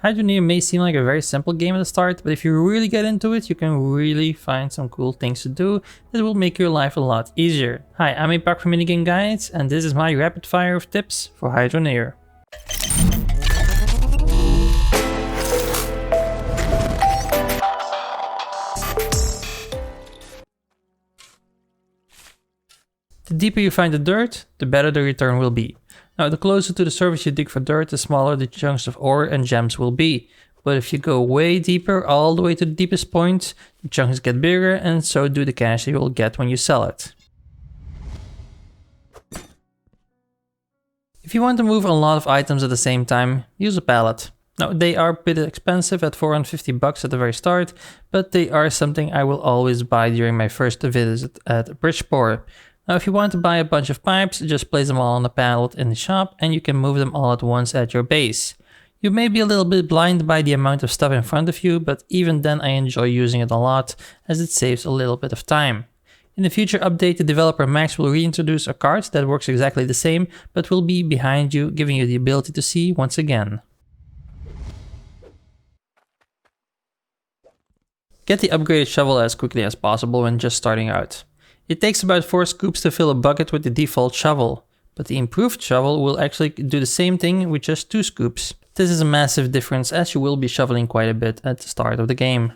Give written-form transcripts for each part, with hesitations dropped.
Hydroneer may seem like a very simple game at the start, but if you really get into it, you can really find some cool things to do that will make your life a lot easier. Hi, I'm Epokk from Minigame Guides, and this is my rapid fire of tips for Hydroneer. The deeper you find the dirt, the better the return will be. Now, the closer to the surface you dig for dirt, the smaller the chunks of ore and gems will be. But if you go way deeper, all the way to the deepest point, the chunks get bigger, and so do the cash you will get when you sell it. If you want to move a lot of items at the same time, use a pallet. Now, they are a bit expensive at 450 bucks at the very start, but they are something I will always buy during my first visit at Bridgeport. Now, if you want to buy a bunch of pipes, just place them all on a pallet in the shop and you can move them all at once at your base. You may be a little bit blind by the amount of stuff in front of you, but even then I enjoy using it a lot as it saves a little bit of time. In the future update, the developer Max will reintroduce a cart that works exactly the same, but will be behind you, giving you the ability to see once again. Get the upgraded shovel as quickly as possible when just starting out. It takes about 4 scoops to fill a bucket with the default shovel, but the improved shovel will actually do the same thing with just 2 scoops. This is a massive difference as you will be shoveling quite a bit at the start of the game.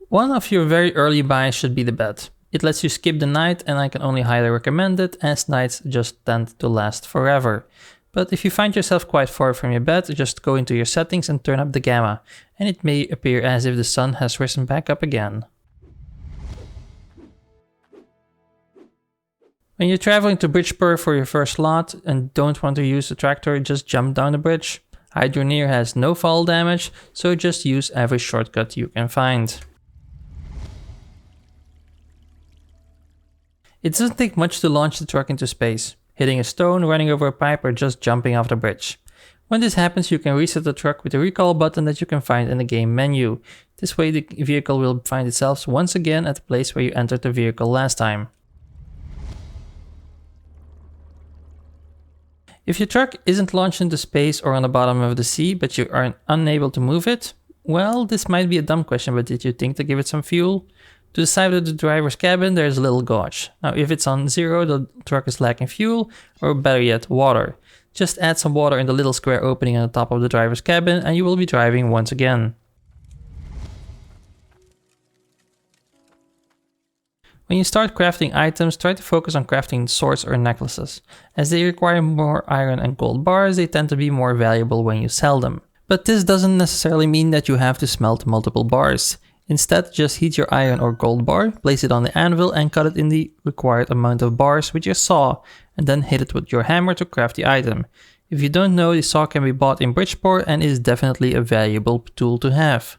One of your very early buys should be the bed. It lets you skip the night and I can only highly recommend it as nights just tend to last forever. But if you find yourself quite far from your bed, just go into your settings and turn up the gamma, and it may appear as if the sun has risen back up again. When you're traveling to Bridgeport for your first lot and don't want to use the tractor, just jump down the bridge. Hydroneer has no fall damage, so just use every shortcut you can find. It doesn't take much to launch the truck into space. Hitting a stone, running over a pipe, or just jumping off the bridge. When this happens, you can reset the truck with the recall button that you can find in the game menu. This way the vehicle will find itself once again at the place where you entered the vehicle last time. If your truck isn't launched into space or on the bottom of the sea, but you are unable to move it, well, this might be a dumb question, but did you think to give it some fuel? To the side of the driver's cabin, there is a little gauge. Now, if it's on 0, the truck is lacking fuel, or better yet, water. Just add some water in the little square opening on the top of the driver's cabin, and you will be driving once again. When you start crafting items, try to focus on crafting swords or necklaces. As they require more iron and gold bars, they tend to be more valuable when you sell them. But this doesn't necessarily mean that you have to smelt multiple bars. Instead, just heat your iron or gold bar, place it on the anvil and cut it in the required amount of bars with your saw, and then hit it with your hammer to craft the item. If you don't know, the saw can be bought in Bridgeport and is definitely a valuable tool to have.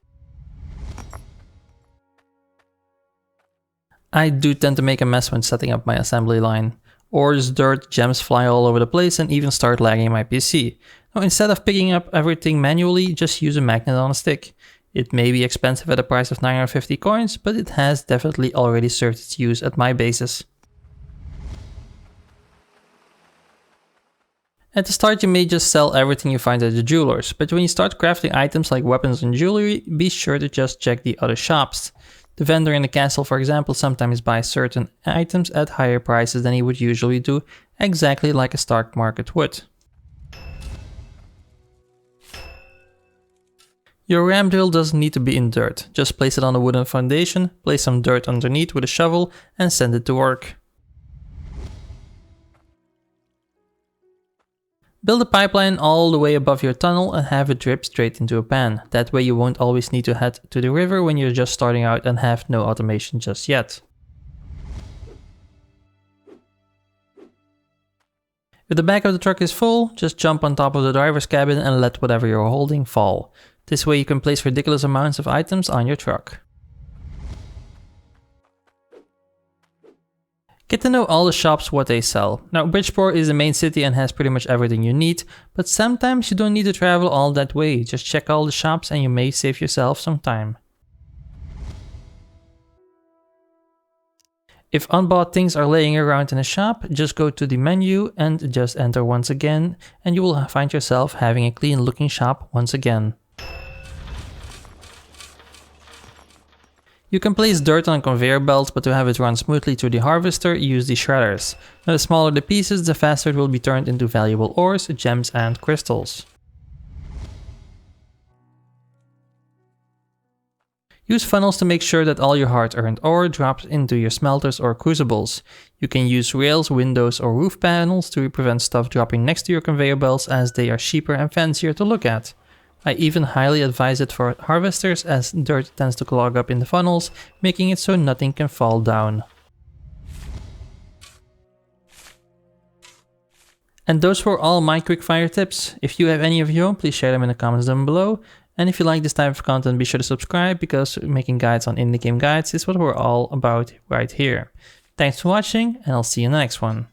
I do tend to make a mess when setting up my assembly line. Ores, dirt, gems fly all over the place and even start lagging my PC. Now, instead of picking up everything manually, just use a magnet on a stick. It may be expensive at a price of 950 coins, but it has definitely already served its use at my bases. At the start you may just sell everything you find at the jewelers, but when you start crafting items like weapons and jewelry, be sure to just check the other shops. The vendor in the castle, for example, sometimes buys certain items at higher prices than he would usually do, exactly like a stock market would. Your ram drill doesn't need to be in dirt, just place it on a wooden foundation, place some dirt underneath with a shovel and send it to work. Build a pipeline all the way above your tunnel and have it drip straight into a pan. That way you won't always need to head to the river when you're just starting out and have no automation just yet. If the back of the truck is full, just jump on top of the driver's cabin and let whatever you're holding fall. This way you can place ridiculous amounts of items on your truck. Get to know all the shops what they sell. Now Bridgeport is the main city and has pretty much everything you need, but sometimes you don't need to travel all that way. Just check all the shops and you may save yourself some time. If unbought things are laying around in a shop, just go to the menu and just enter once again, and you will find yourself having a clean looking shop once again. You can place dirt on a conveyor belt, but to have it run smoothly through the harvester, use the shredders. Now, the smaller the pieces, the faster it will be turned into valuable ores, gems and crystals. Use funnels to make sure that all your hard-earned ore drops into your smelters or crucibles. You can use rails, windows or roof panels to prevent stuff dropping next to your conveyor belts, as they are cheaper and fancier to look at. I even highly advise it for harvesters, as dirt tends to clog up in the funnels, making it so nothing can fall down. And those were all my quickfire tips. If you have any of your own, please share them in the comments down below. And if you like this type of content, be sure to subscribe, because making guides on indie game guides is what we're all about right here. Thanks for watching, and I'll see you in the next one.